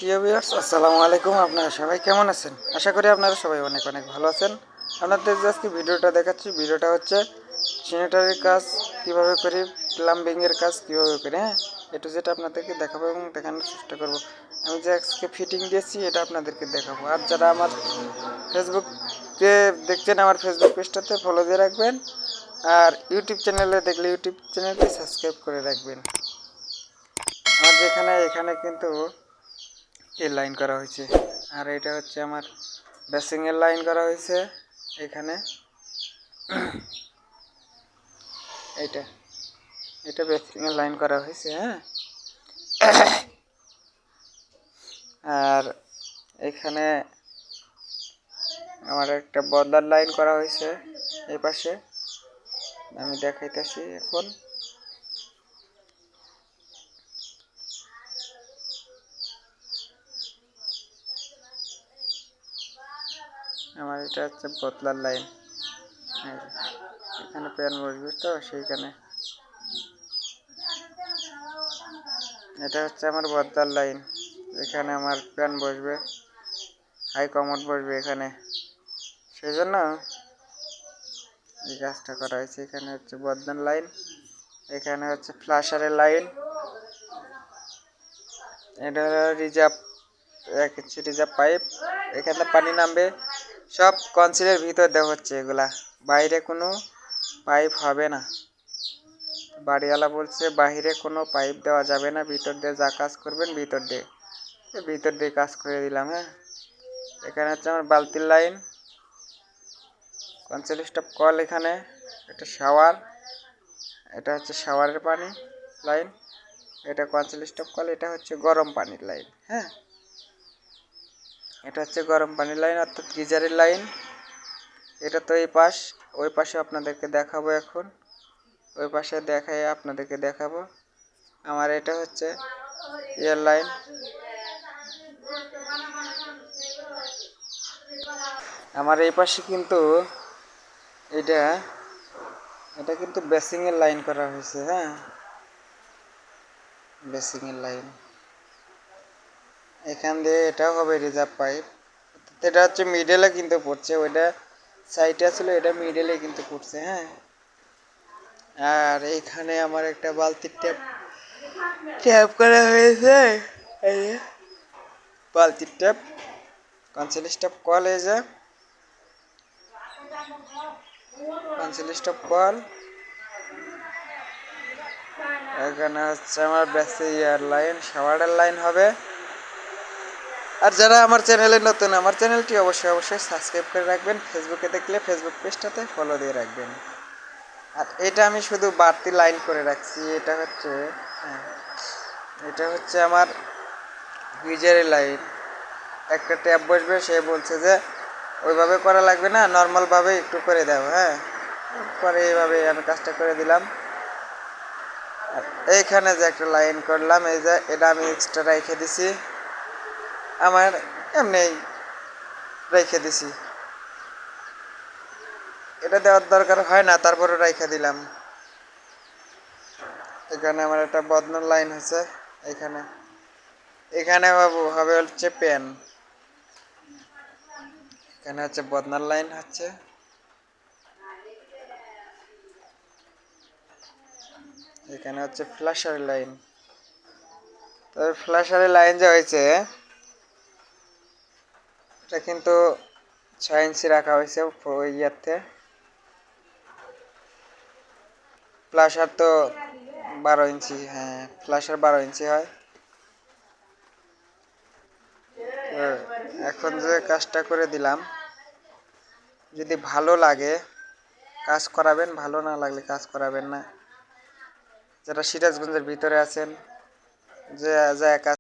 প্রিয় ভিউয়ার্স, আসসালামু আলাইকুম। আপনারা সবাই কেমন আছেন? আশা করি আপনারা সবাই অনেক অনেক ভালো আছেন। আপনাদের আজকে ভিডিওটা দেখাচ্ছি। ভিডিওটা হচ্ছে স্যানিটারির কাজ কিভাবে করি, প্লাম্বিংয়ের কাজ কিভাবে করি, হ্যাঁ, একটু যেটা আপনাদেরকে দেখাবো এবং দেখানোর চেষ্টা করব। আমি যে আজকে ফিটিং দিয়েছি এটা আপনাদেরকে দেখাবো। আর যারা আমার ফেসবুকে দেখছেন, আমার ফেসবুক পেজটাতে ফলো দিয়ে রাখবেন। আর ইউটিউব চ্যানেলে দেখলে ইউটিউব চ্যানেলটি সাবস্ক্রাইব করে রাখবেন। আর এখানে কিন্তু এই লাইন করা হয়েছে, আর এটা হচ্ছে আমার বেসিংয়ের লাইন করা হয়েছে। এখানে এটা এটা বেসিংয়ের লাইন করা হয়েছে, হ্যাঁ। আর এখানে আমার একটা বদলার লাইন করা হয়েছে এই পাশে, আমি দেখাইতেছি এখন। আমার এটা হচ্ছে বদলার লাইন, এখানে প্যান বসবে তো সেইখানে। এটা হচ্ছে আমার বদলার লাইন, এখানে আমার প্যান বসবে, হাই কমোড বসবে এখানে, সেই জন্য এই কাজটা করা হয়েছে। এখানে হচ্ছে বদলার লাইন, এখানে হচ্ছে ফ্লাশারের লাইন, এটা রিজার্ভ 1 ইঞ্চি রিজার্ভ পাইপ, এখানে পানি নামবে। সব কনসিলের ভিতর দেওয়া হচ্ছে, এগুলা বাইরে কোনো পাইপ হবে না। বাড়িওয়ালা বলছে বাইরে কোনো পাইপ দেওয়া যাবে না, ভিতর দিয়ে যা কাজ করবেন ভিতর দিয়ে কাজ করে দিলাম, হ্যাঁ। এখানে হচ্ছে আমার বালতির লাইন, কনসিল স্টপ কল, এখানে এটা শাওয়ার, এটা হচ্ছে শাওয়ারের পানি লাইন, এটা কনসিল স্টপ কল, এটা হচ্ছে গরম পানির লাইন, হ্যাঁ। এটা হচ্ছে গরম পানির লাইন অর্থাৎ গিজারের লাইন। এটা তো এই পাশ, ওই পাশে আপনাদেরকে দেখাবো এখন, ওই পাশে দেখাই আপনাদেরকে দেখাবো। আমার এটা হচ্ছে এয়ার লাইন, আমার এই পাশে কিন্তু এটা কিন্তু বেসিংয়ের লাইন করা হয়েছে, হ্যাঁ, বেসিংয়ের লাইন। এখান দিয়ে এটাও হবে রিজার্ভ পাইপ, এটা হচ্ছে মিডলে কিন্তু পড়ছে, ওইটা সাইডে ছিল, এটা মিডলে কিন্তু পড়ছে, হ্যাঁ। আর এইখানে আমার একটা বালতির ট্যাপ করা হয়েছে, এই বালতির ট্যাপ, কনসিল স্টপ কল, এই যে কনসিল স্টপ কল। এখানে হচ্ছে আমার বেসে ইয়ার লাইন, শাওয়ারের লাইন হবে। আর যারা আমার চ্যানেলে নতুন, আমার চ্যানেলটি অবশ্যই সাবস্ক্রাইব করে রাখবেন। ফেসবুকে দেখলে ফেসবুক পেজটাতে ফলো দিয়ে রাখবেন। আর এটা আমি শুধু বাড়তি লাইন করে রাখছি, এটা হচ্ছে, হ্যাঁ, এটা হচ্ছে আমার গিজারের লাইন। একটা ট্যাপ বসবে, সে বলছে যে ওইভাবে করা লাগবে না, নর্মালভাবে একটু করে দাও, হ্যাঁ। পরে এইভাবে আমি কাজটা করে দিলাম। আর এইখানে যে একটা লাইন করলাম, এই যে এটা আমি এক্সট্রা রেখে দিছি, আমার এমনি রেখে দিছি, এটা দেওয়ার দরকার হয় না, তারপরে রেখে দিলাম। এখানে আমার একটা বদনার লাইন হচ্ছে, এখানে হবে হচ্ছে প্যান, এখানে হচ্ছে বদনার লাইন হচ্ছে, এখানে হচ্ছে ফ্ল্যাশারের লাইন। তবে ফ্ল্যাশারের লাইন যে হয়েছে, এটা কিন্তু 6 ইঞ্চি রাখা হয়েছে ওই ইয়াতে, ফ্ল্যাশার তো 12 ইঞ্চি, হ্যাঁ, ফ্ল্যাশার 12 ইঞ্চি হয়। এখন যে কাজটা করে দিলাম, যদি ভালো লাগে কাজ করাবেন, ভালো না লাগলে কাজ করাবেন না। যারা সিরাজগঞ্জের ভিতরে আছেন, যে কাজ